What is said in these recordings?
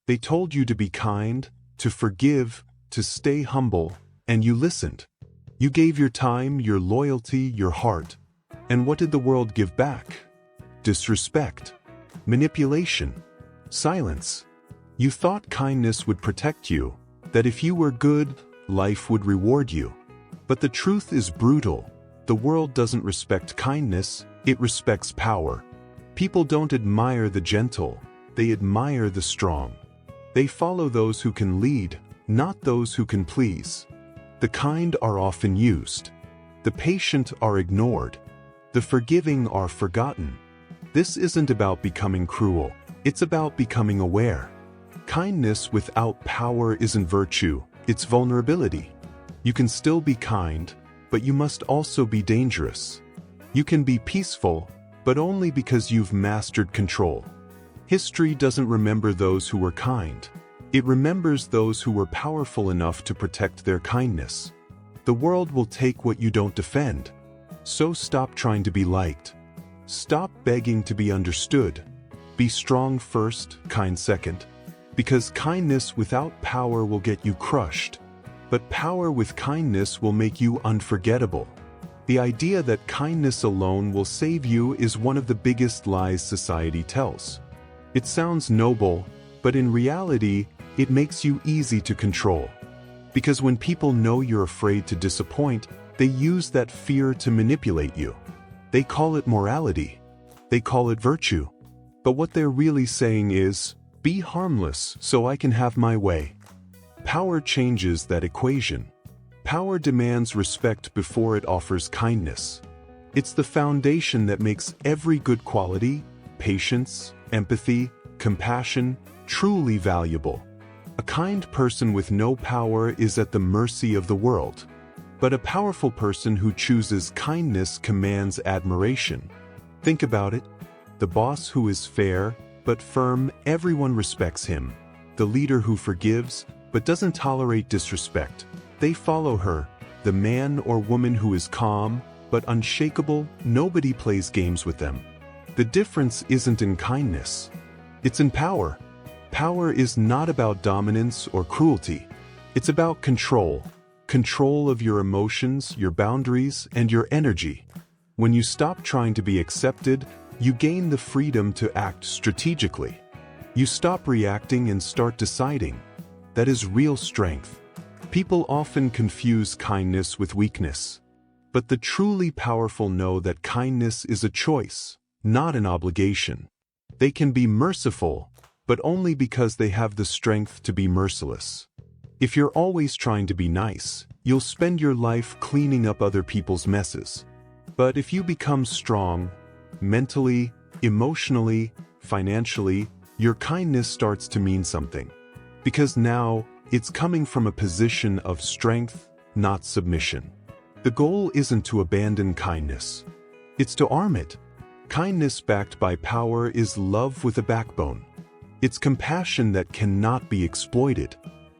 They told you to be kind, to forgive, to stay humble, and you listened. You gave your time, your loyalty, your heart. And what did the world give back? Disrespect, manipulation, silence. You thought kindness would protect you, that if you were good, life would reward you. But the truth is brutal. The world doesn't respect kindness, it respects power. People don't admire the gentle, they admire the strong. They follow those who can lead, not those who can please. The kind are often used. The patient are ignored. The forgiving are forgotten. This isn't about becoming cruel, it's about becoming aware. Kindness without power isn't virtue, it's vulnerability. You can still be kind, but you must also be dangerous. You can be peaceful, but only because you've mastered control. History doesn't remember those who were kind. It remembers those who were powerful enough to protect their kindness. The world will take what you don't defend. So stop trying to be liked. Stop begging to be understood. Be strong first, kind second. Because kindness without power will get you crushed. But power with kindness will make you unforgettable. The idea that kindness alone will save you is one of the biggest lies society tells. It sounds noble, but in reality, it makes you easy to control. Because when people know you're afraid to disappoint, they use that fear to manipulate you. They call it morality. They call it virtue. But what they're really saying is, be harmless so I can have my way. Power changes that equation. Power demands respect before it offers kindness. It's the foundation that makes every good quality, patience, empathy, compassion, truly valuable. A kind person with no power is at the mercy of the world. But a powerful person who chooses kindness commands admiration. Think about it. The boss who is fair, but firm, everyone respects him. The leader who forgives, but doesn't tolerate disrespect. They follow her. The man or woman who is calm, but unshakable, nobody plays games with them. The difference isn't in kindness. It's in power. Power is not about dominance or cruelty. It's about control. Control of your emotions, your boundaries, and your energy. When you stop trying to be accepted, you gain the freedom to act strategically. You stop reacting and start deciding. That is real strength. People often confuse kindness with weakness. But the truly powerful know that kindness is a choice, not an obligation. They can be merciful, but only because they have the strength to be merciless. If you're always trying to be nice, you'll spend your life cleaning up other people's messes. But if you become strong, mentally, emotionally, financially, your kindness starts to mean something. Because now, it's coming from a position of strength, not submission. The goal isn't to abandon kindness. It's to arm it. Kindness backed by power is love with a backbone. It's compassion that cannot be exploited.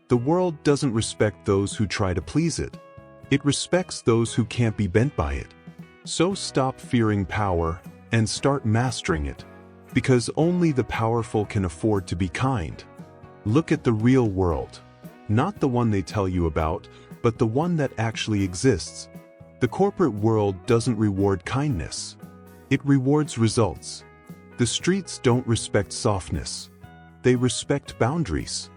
The world doesn't respect those who try to please it. It respects those who can't be bent by it. So stop fearing power and start mastering it. Because only the powerful can afford to be kind. Look at the real world. Not the one they tell you about, but the one that actually exists. The corporate world doesn't reward kindness. It rewards results. The streets don't respect softness. They respect boundaries.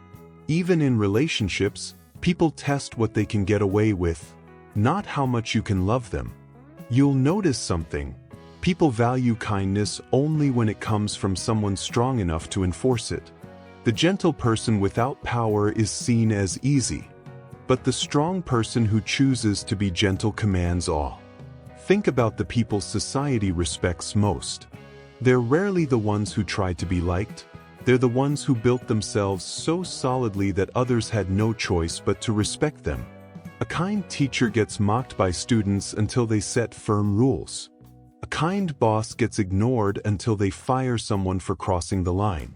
Even in relationships, people test what they can get away with, not how much you can love them. You'll notice something. People value kindness only when it comes from someone strong enough to enforce it. The gentle person without power is seen as easy. But the strong person who chooses to be gentle commands all. Think about the people society respects most. They're rarely the ones who try to be liked. They're the ones who built themselves so solidly that others had no choice but to respect them. A kind teacher gets mocked by students until they set firm rules. A kind boss gets ignored until they fire someone for crossing the line.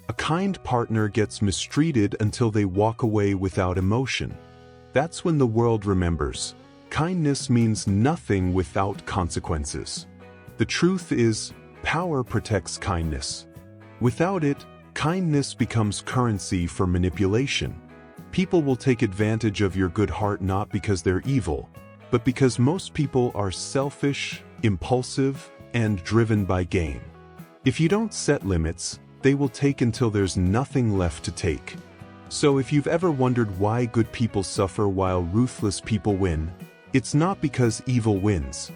A kind partner gets mistreated until they walk away without emotion. That's when the world remembers. Kindness means nothing without consequences. The truth is, power protects kindness. Without it, Kindness becomes currency for manipulation. People will take advantage of your good heart not because they're evil, but because most people are selfish, impulsive, and driven by gain. If you don't set limits, they will take until there's nothing left to take. So if you've ever wondered why good people suffer while ruthless people win, it's not because evil wins.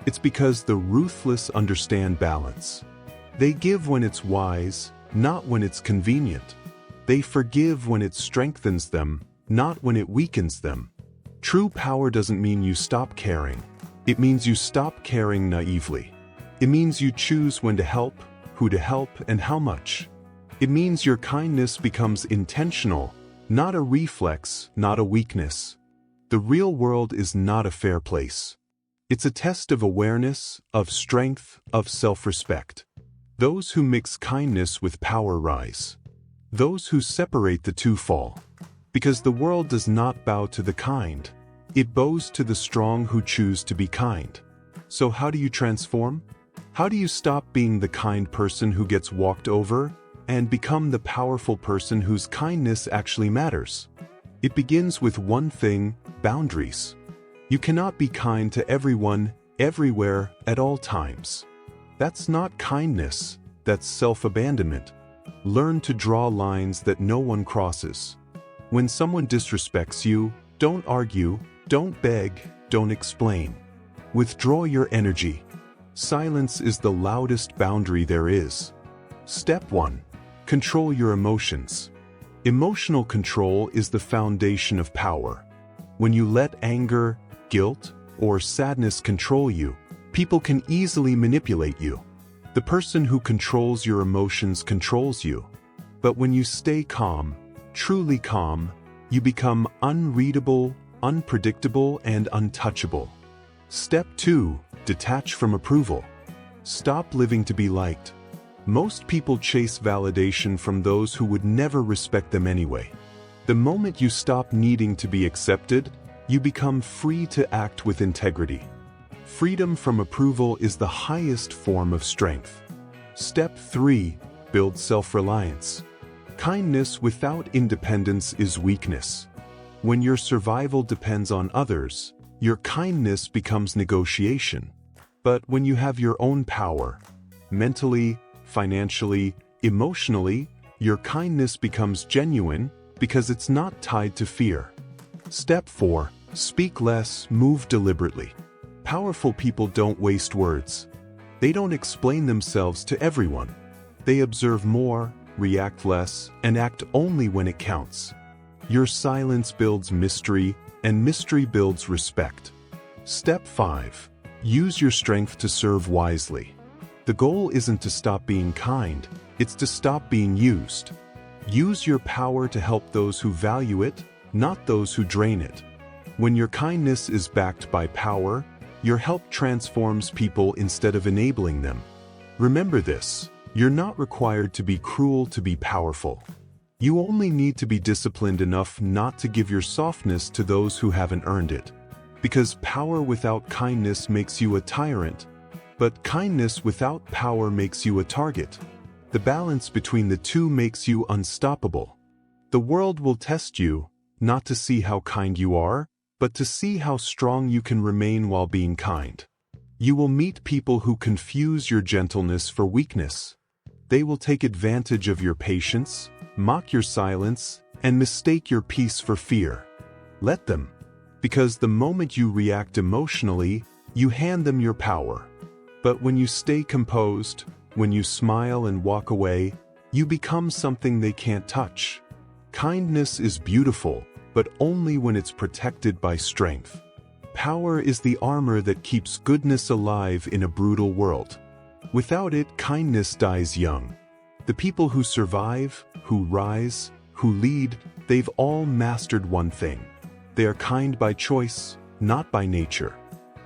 It's because the ruthless understand balance. They give when it's wise, not when it's convenient. They forgive when it strengthens them, not when it weakens them. True power doesn't mean you stop caring. It means you stop caring naively. It means you choose when to help, who to help, and how much. It means your kindness becomes intentional, not a reflex, not a weakness. The real world is not a fair place. It's a test of awareness, of strength, of self-respect. Those who mix kindness with power rise. Those who separate the two fall. Because the world does not bow to the kind. It bows to the strong who choose to be kind. So how do you transform? How do you stop being the kind person who gets walked over and become the powerful person whose kindness actually matters? It begins with one thing: boundaries. You cannot be kind to everyone, everywhere, at all times. That's not kindness, that's self-abandonment. Learn to draw lines that no one crosses. When someone disrespects you, don't argue, don't beg, don't explain. Withdraw your energy. Silence is the loudest boundary there is. Step 1. Control your emotions. Emotional control is the foundation of power. When you let anger, guilt, or sadness control you, people can easily manipulate you. The person who controls your emotions controls you. But when you stay calm, truly calm, you become unreadable, unpredictable, and untouchable. Step 2. Detach from approval. Stop living to be liked. Most people chase validation from those who would never respect them anyway. The moment you stop needing to be accepted, you become free to act with integrity. Freedom from approval is the highest form of strength. Step 3. Build self-reliance. Kindness without independence is weakness. When your survival depends on others, your kindness becomes negotiation. But when you have your own power, mentally, financially, emotionally, your kindness becomes genuine because it's not tied to fear. Step 4. Speak less, move deliberately. Powerful people don't waste words. They don't explain themselves to everyone. They observe more, react less, and act only when it counts. Your silence builds mystery, and mystery builds respect. Step 5. Use your strength to serve wisely. The goal isn't to stop being kind, it's to stop being used. Use your power to help those who value it, not those who drain it. When your kindness is backed by power, your help transforms people instead of enabling them. Remember this: you're not required to be cruel to be powerful. You only need to be disciplined enough not to give your softness to those who haven't earned it. Because power without kindness makes you a tyrant, but kindness without power makes you a target. The balance between the two makes you unstoppable. The world will test you, not to see how kind you are, but to see how strong you can remain while being kind. You will meet people who confuse your gentleness for weakness. They will take advantage of your patience, mock your silence, and mistake your peace for fear. Let them. Because the moment you react emotionally, you hand them your power. But when you stay composed, when you smile and walk away, you become something they can't touch. Kindness is beautiful, but only when it's protected by strength. Power is the armor that keeps goodness alive in a brutal world. Without it, kindness dies young. The people who survive, who rise, who lead, they've all mastered one thing. They are kind by choice, not by nature.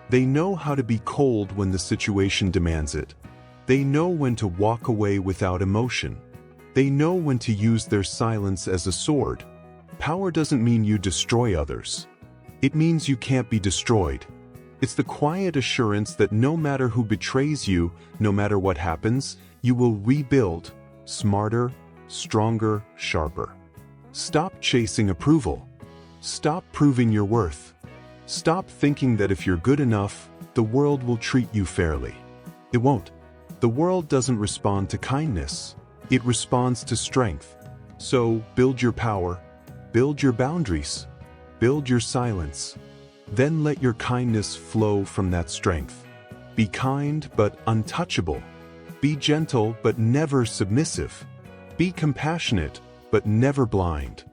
They know how to be cold when the situation demands it. They know when to walk away without emotion. They know when to use their silence as a sword. Power doesn't mean you destroy others. It means you can't be destroyed. It's the quiet assurance that no matter who betrays you, no matter what happens, you will rebuild, smarter, stronger, sharper. Stop chasing approval. Stop proving your worth. Stop thinking that if you're good enough, the world will treat you fairly. It won't. The world doesn't respond to kindness. It responds to strength. So build your power, build your boundaries, build your silence. Then let your kindness flow from that strength. Be kind but untouchable. Be gentle but never submissive. Be compassionate but never blind.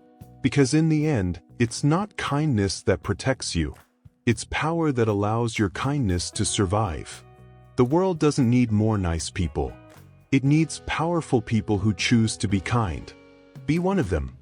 Because in the end, it's not kindness that protects you. It's power that allows your kindness to survive. The world doesn't need more nice people. It needs powerful people who choose to be kind. Be one of them.